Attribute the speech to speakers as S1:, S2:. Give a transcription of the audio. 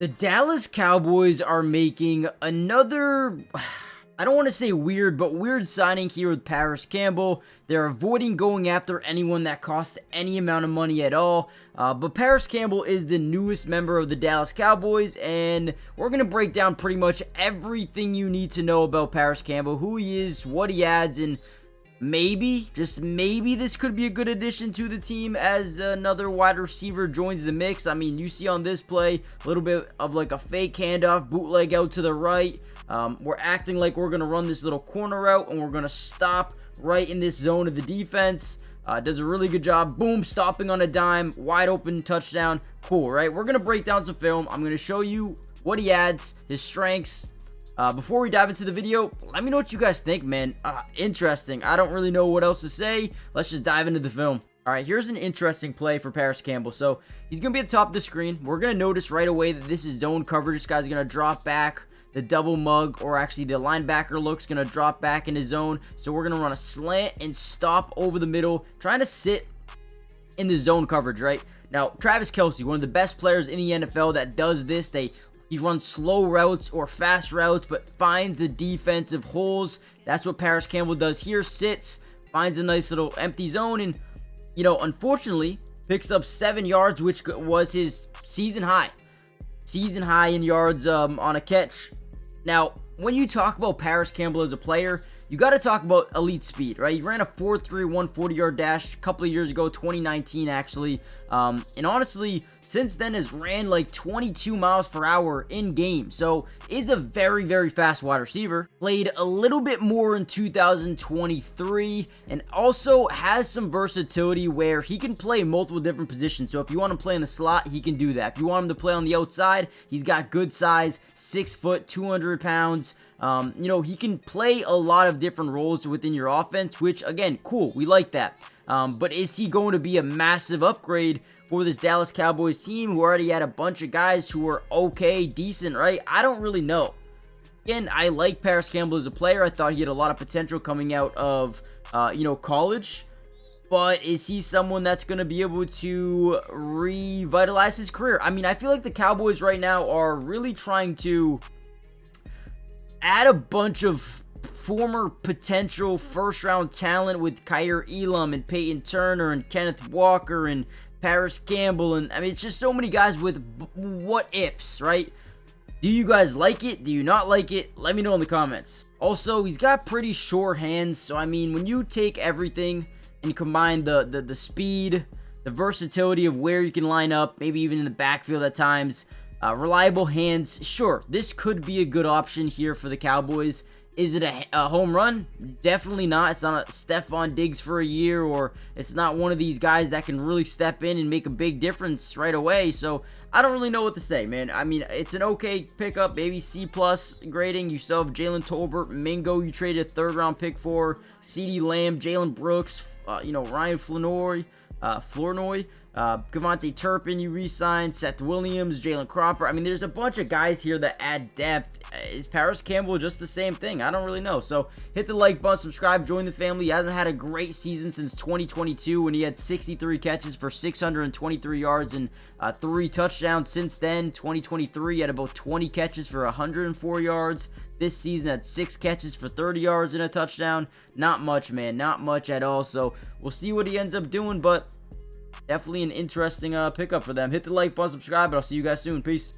S1: The Dallas Cowboys are making another, I don't want to say weird, but weird signing here with Parris Campbell. They're avoiding going after anyone that costs any amount of money at all. But Parris Campbell is the newest member of the Dallas Cowboys, and we're going to break down pretty much everything you need to know about Parris Campbell, who he is, what he adds, and maybe, just maybe, this could be a good addition to the team as another wide receiver joins the mix. I mean, you see on this play, a little bit of like a fake handoff, bootleg out to the right. We're acting like we're going to run this little corner route, and we're going to stop right in this zone of the defense. Does a really good job. Boom, stopping on a dime, wide open touchdown. Cool, right? We're going to break down some film. I'm going to show you what he adds, his strengths. Before we dive into the video, let me know what you guys think, man. Interesting. I don't really know what else to say. Let's just dive into the film. All right, here's an interesting play for Parris Campbell. So he's going to be at the top of the screen. We're going to notice right away that this is zone coverage. This guy's going to drop back. The double mug, or actually the linebacker look's going to drop back in his zone. So we're going to run a slant and stop over the middle, trying to sit in the zone coverage, right? Now, Travis Kelce, one of the best players in the NFL that does this. He runs slow routes or fast routes, but finds the defensive holes. That's what Parris Campbell does here. Sits, finds a nice little empty zone, and, you know, unfortunately, picks up 7 yards, which was his season high. Season high in yards on a catch. Now, when you talk about Parris Campbell as a player, you got to talk about elite speed, right? He ran a 4.3 140-yard dash a couple of years ago, 2019 actually. And honestly, since then has ran like 22 miles per hour in game. So is a very, very fast wide receiver. Played a little bit more in 2023 and also has some versatility where he can play multiple different positions. So if you want to play in the slot, he can do that. If you want him to play on the outside, he's got good size, 6 foot, 200 pounds. You know, he can play a lot of different roles within your offense, which, again, cool. We like that. But is he going to be a massive upgrade for this Dallas Cowboys team who already had a bunch of guys who were okay, decent, right? I don't really know. Again, I like Parris Campbell as a player. I thought he had a lot of potential coming out of, you know, college. But is he someone that's going to be able to revitalize his career? I mean, I feel like the Cowboys right now are really trying to add a bunch of former potential first-round talent with Kyer Elam and Peyton Turner and Kenneth Walker and Parris Campbell. And I mean, it's just so many guys with what-ifs, right? Do you guys like it? Do you not like it? Let me know in the comments. Also, he's got pretty short hands. So, I mean, when you take everything and combine the speed, the versatility of where you can line up, maybe even in the backfield at times, reliable hands, sure, this could be a good option here for the Cowboys. Is it a home run? Definitely not. It's not a Stephon Diggs for a year, or it's not one of these guys that can really step in and make a big difference right away. So I don't really know what to say, man. I mean, it's an okay pickup, maybe C+ grading. You still have Jalen Tolbert, Mingo you traded a 3rd-round pick for, CeeDee Lamb, Jalen Brooks, you know, Ryan Flournoy, Kevontae Turpin you re-signed, Seth Williams, Jalen Cropper. I mean, there's a bunch of guys here that add depth. Is Parris Campbell just the same thing? I don't really know. So hit the like button, subscribe, join the family. He hasn't had a great season since 2022 when he had 63 catches for 623 yards and 3 touchdowns. Since then, 2023, he had about 20 catches for 104 yards. This season had 6 catches for 30 yards and a touchdown. Not much, man. Not much at all. So we'll see what he ends up doing, but definitely an interesting pickup for them. Hit the like button, subscribe, and I'll see you guys soon. Peace.